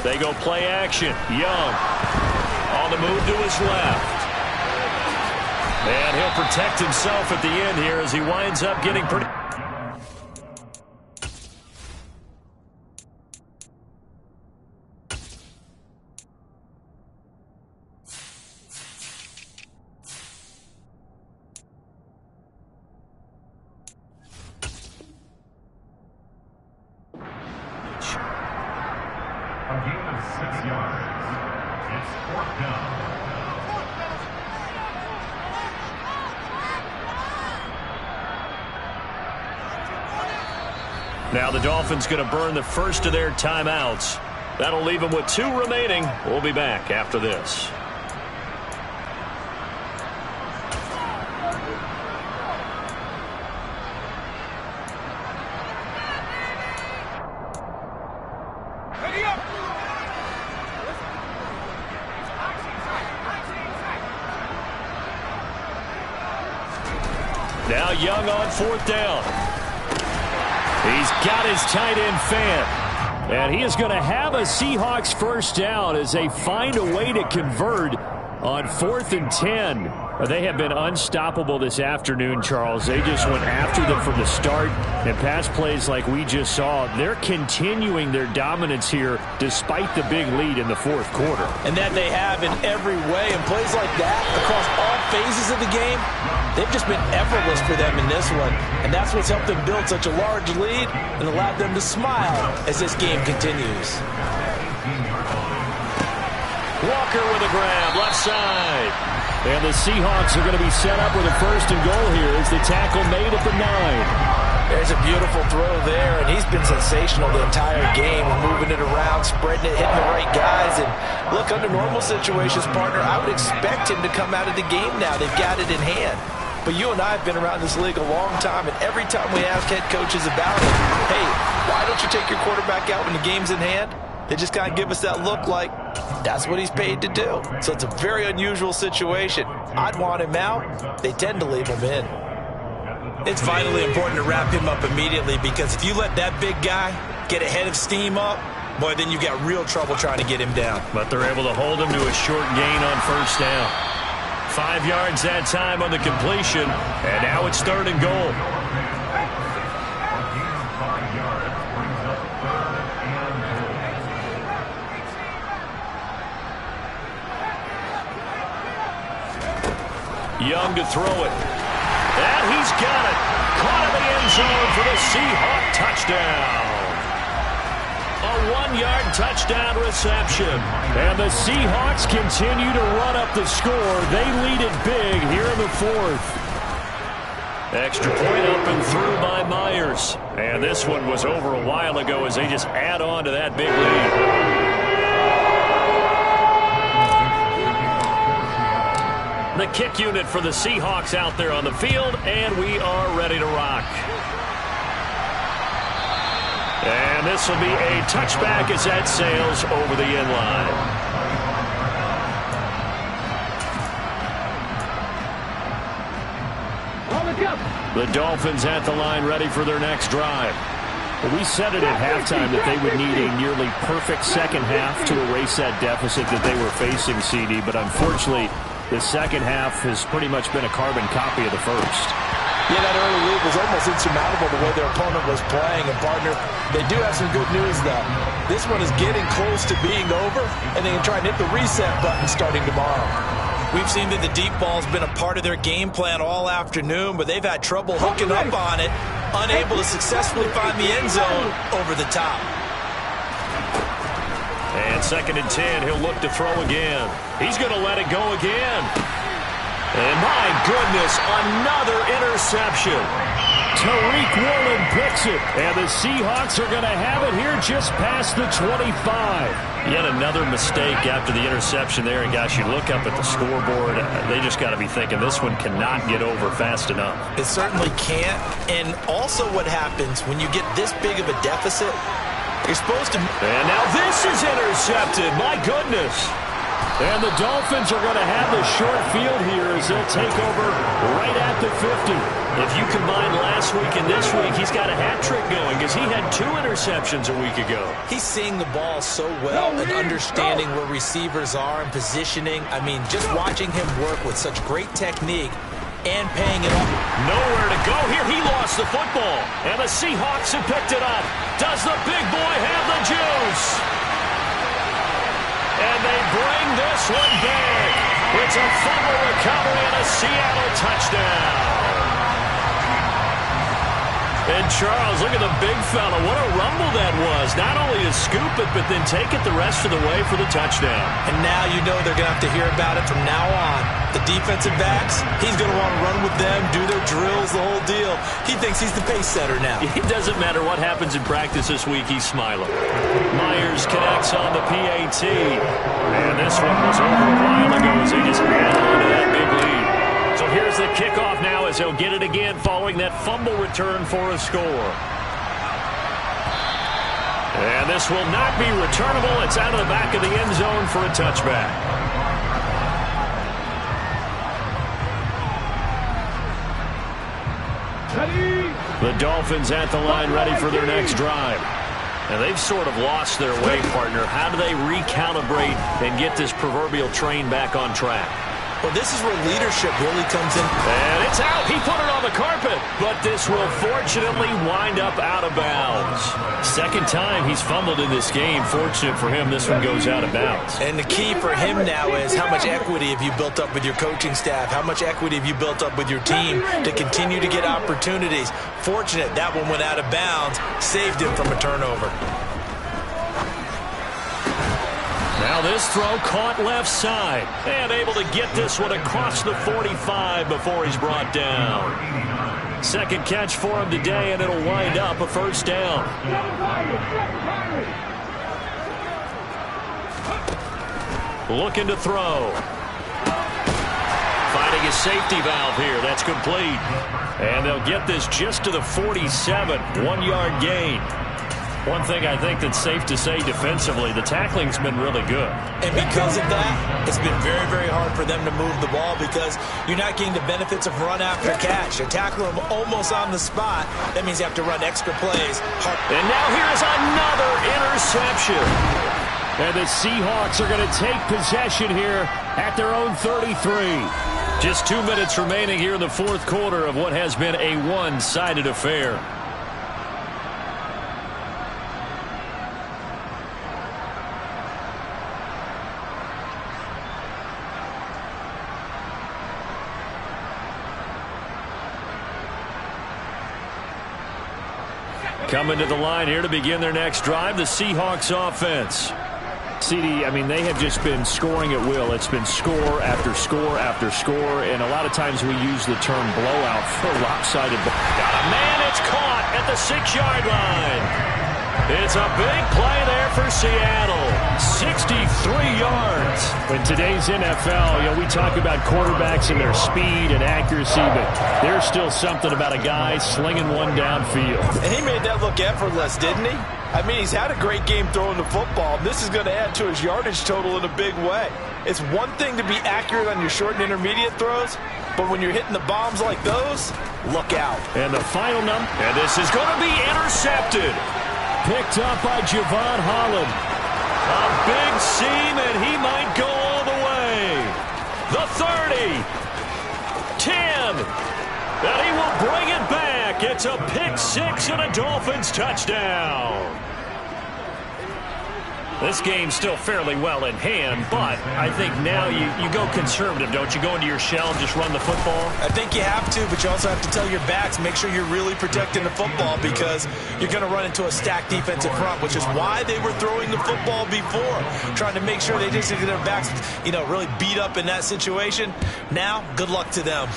They go play action. Young on the move to his left. And he'll protect himself at the end here as he winds up getting pretty... A gain of 6 yards. It's 4th down. Now the Dolphins going to burn the first of their timeouts. That'll leave them with 2 remaining. We'll be back after this. Now Young on 4th down. He's got his tight end fan. And he is going to have a Seahawks first down as they find a way to convert on 4th and 10. They have been unstoppable this afternoon, Charles. They just went after them from the start. And pass plays like we just saw, they're continuing their dominance here despite the big lead in the 4th quarter. And that they have in every way. And plays like that across all phases of the game, they've just been effortless for them in this one. And that's what's helped them build such a large lead and allowed them to smile as this game continues. Walker with a grab, left side. And the Seahawks are going to be set up with a 1st and goal here as the tackle made at the 9. There's a beautiful throw there, and he's been sensational the entire game, moving it around, spreading it, hitting the right guys. And look, under normal situations, partner, I would expect him to come out of the game now. They've got it in hand. But you and I have been around this league a long time, and every time we ask head coaches about it, hey, why don't you take your quarterback out when the game's in hand? They just kind of give us that look like that's what he's paid to do. So it's a very unusual situation. I'd want him out. They tend to leave him in. It's vitally important to wrap him up immediately because if you let that big guy get a head of steam up, boy, then you've got real trouble trying to get him down. But they're able to hold him to a short gain on 1st down. 5 yards that time on the completion, and now it's 3rd and goal. Young to throw it. And he's got it. Caught in the end zone for the Seahawk touchdown. A 1-yard touchdown reception. And the Seahawks continue to run up the score. They lead it big here in the 4th. Extra point up and through by Myers. And this one was over a while ago as they just add on to that big lead. The kick unit for the Seahawks out there on the field, and we are ready to rock. And this will be a touchback as that sails over the end line. The Dolphins at the line ready for their next drive. Well, we said it at halftime that they would need a nearly perfect second half to erase that deficit that they were facing, CD, but unfortunately, the second half has pretty much been a carbon copy of the first. Yeah, that early lead was almost insurmountable the way their opponent was playing. And, partner, they do have some good news, though. This one is getting close to being over, and they can try and hit the reset button starting tomorrow. We've seen that the deep ball has been a part of their game plan all afternoon, but they've had trouble hooking up on it, unable to successfully find the end zone over the top. And 2nd and 10, he'll look to throw again. He's going to let it go again. And my goodness, another interception. Tariq Woolen picks it. And the Seahawks are going to have it here just past the 25. Yet another mistake after the interception there. And, gosh, you look up at the scoreboard. They just got to be thinking this one cannot get over fast enough. It certainly can't. And also what happens when you get this big of a deficit, you're supposed to... And now this is intercepted. My goodness. And the Dolphins are going to have the short field here as they'll take over right at the 50. If you combine last week and this week, he's got a hat trick going because he had 2 interceptions a week ago. He's seeing the ball so well and understanding where receivers are and positioning. I mean, just watching him work with such great technique and paying it off. Nowhere to go here. He lost the football. And the Seahawks have picked it up. Does the big boy have the juice? And they bring this one back. It's a fumble recovery and a Seattle touchdown. And Charles, look at the big fella. What a rumble that was. Not only to scoop it, but then take it the rest of the way for the touchdown. And now you know they're going to have to hear about it from now on. The defensive backs, he's going to want to run with them, do their drills, the whole deal. He thinks he's the pace setter now. It doesn't matter what happens in practice this week, he's smiling. Myers connects on the PAT. And this one was over a while ago as they just add on to that big lead. So here's the kickoff now as they'll get it again following that fumble return for a score. And this will not be returnable. It's out of the back of the end zone for a touchback. The Dolphins at the line ready for their next drive. And they've sort of lost their way, partner. How do they recalibrate and get this proverbial train back on track? Well, this is where leadership really comes in. And it's out. He put it on the carpet. But this will fortunately wind up out of bounds. Second time he's fumbled in this game. Fortunate for him, this one goes out of bounds. And the key for him now is how much equity have you built up with your coaching staff? How much equity have you built up with your team to continue to get opportunities? Fortunate that one went out of bounds. Saved him from a turnover. Now this throw caught left side. And able to get this one across the 45 before he's brought down. Second catch for him today, and it'll wind up a first down. Looking to throw. Finding a safety valve here. That's complete. And they'll get this just to the 47. 1-yard gain. One thing I think that's safe to say defensively, the tackling's been really good. And because of that, it's been very, very hard for them to move the ball because you're not getting the benefits of run after catch. You're tackling them almost on the spot. That means you have to run extra plays. And now here's another interception. And the Seahawks are going to take possession here at their own 33. Just 2 minutes remaining here in the fourth quarter of what has been a one-sided affair. Coming to the line here to begin their next drive, the Seahawks offense. CD, I mean, they have just been scoring at will. It's been score after score after score, and a lot of times we use the term blowout for lopsided ball. Got a man, it's caught at the 6-yard line. It's a big play there for Seattle. 63 yards. In today's NFL, we talk about quarterbacks and their speed and accuracy, but there's still something about a guy slinging one downfield. And he made that look effortless, didn't he? I mean, he's had a great game throwing the football. This is going to add to his yardage total in a big way. It's one thing to be accurate on your short and intermediate throws, but when you're hitting the bombs like those, look out. And the final number. And this is going to be intercepted. Picked up by Javon Holland. A big seam, and he might go all the way. The 30. 10. And he will bring it back. It's a pick six and a Dolphins touchdown. This game's still fairly well in hand, but I think now you go conservative, don't you? Go into your shell and just run the football? I think you have to, but you also have to tell your backs, make sure you're really protecting the football because you're going to run into a stacked defensive front, which is why they were throwing the football before, trying to make sure they just get their backs, really beat up in that situation. Now, good luck to them.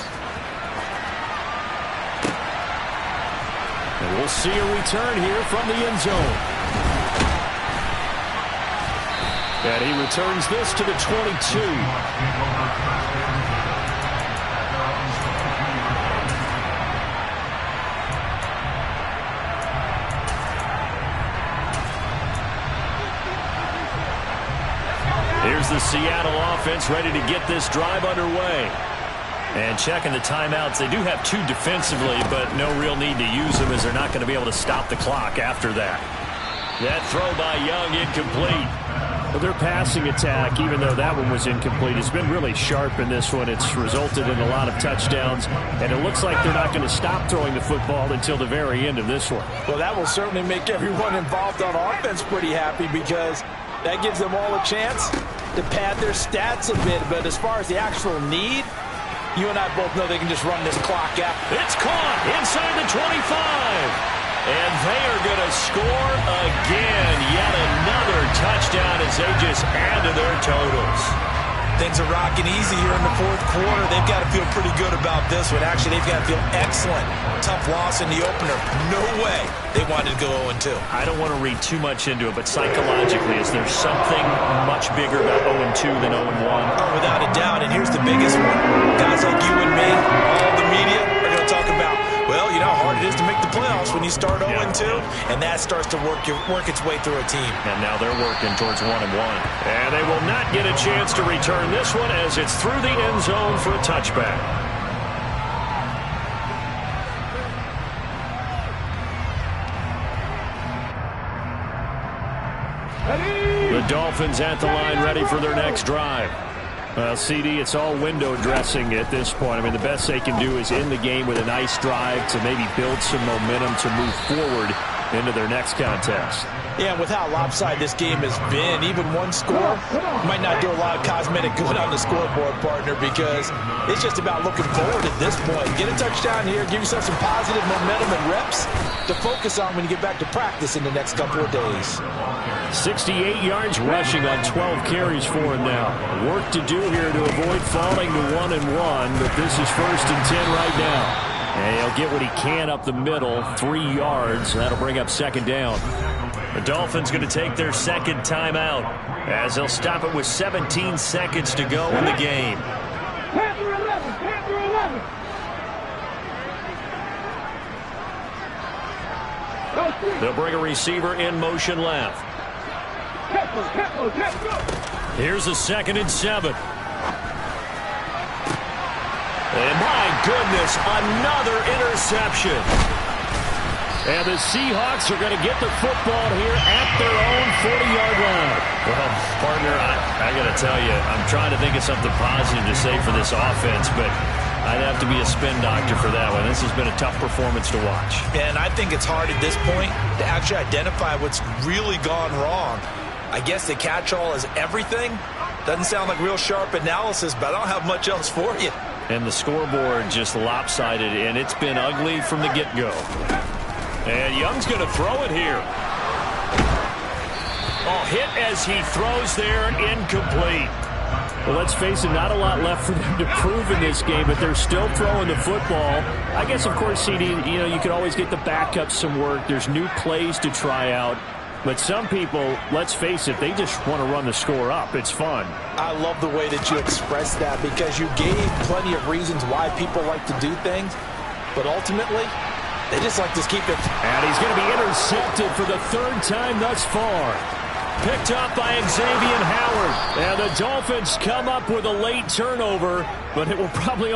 We'll see a return here from the end zone. And he returns this to the 22. Here's the Seattle offense ready to get this drive underway. And checking the timeouts, they do have 2 defensively, but no real need to use them as they're not going to be able to stop the clock after that. That throw by Young incomplete. Well, their passing attack, even though that one was incomplete, has been really sharp in this one. It's resulted in a lot of touchdowns, and it looks like they're not going to stop throwing the football until the very end of this one. Well, that will certainly make everyone involved on offense pretty happy because that gives them all a chance to pad their stats a bit. But as far as the actual need, you and I both know they can just run this clock out. It's caught inside the 25. And they are going to score again. Yet another touchdown as they just add to their totals. Things are rocking easy here in the fourth quarter. They've got to feel pretty good about this one. Actually, they've got to feel excellent. Tough loss in the opener. No way they wanted to go 0-2. I don't want to read too much into it, but psychologically, is there something much bigger about 0-2 than 0-1? Oh, without a doubt. And here's the biggest one. Guys like you and me, all the media, are going to talk about, well, you know how hard it is to make the playoffs when you start 0-2, and that starts to work its way through a team. And now they're working towards 1-1. And they will not get a chance to return this one as it's through the end zone for a touchback. The Dolphins at the line ready for their next drive. Well, CD, it's all window dressing at this point. I mean, the best they can do is end the game with a nice drive to maybe build some momentum to move forward into their next contest. Yeah, with how lopsided this game has been, even one score might not do a lot of cosmetic good on the scoreboard, partner, because it's just about looking forward at this point. Get a touchdown here, give yourself some positive momentum and reps to focus on when you get back to practice in the next couple of days. 68 yards rushing on 12 carries for him now. Work to do here to avoid falling to 1-1, but this is 1st and 10 right now. And he'll get what he can up the middle, 3 yards. That'll bring up 2nd down. The Dolphins going to take their 2nd timeout as they'll stop it with 17 seconds to go in the game. Panther 11, Panther 11. They'll bring a receiver in motion left. Here's a 2nd and 7. And my goodness, another interception. And the Seahawks are going to get the football here at their own 40-yard line. Well, partner, I got to tell you, I'm trying to think of something positive to say for this offense, but I'd have to be a spin doctor for that one. This has been a tough performance to watch. And I think it's hard at this point to actually identify what's really gone wrong. I guess the catch-all is everything. Doesn't sound like real sharp analysis, but I don't have much else for you. And the scoreboard just lopsided, and it's been ugly from the get-go. And Young's going to throw it here. Oh, hit as he throws there, incomplete. Well, let's face it, not a lot left for them to prove in this game, but they're still throwing the football. I guess, of course, CD, you could always get the backups some work. There's new plays to try out. But some people, let's face it, they just want to run the score up. It's fun. I love the way that you expressed that because you gave plenty of reasons why people like to do things. But ultimately, they just like to keep it. And he's going to be intercepted for the 3rd time thus far. Picked up by Xavier Howard. And the Dolphins come up with a late turnover, but it will probably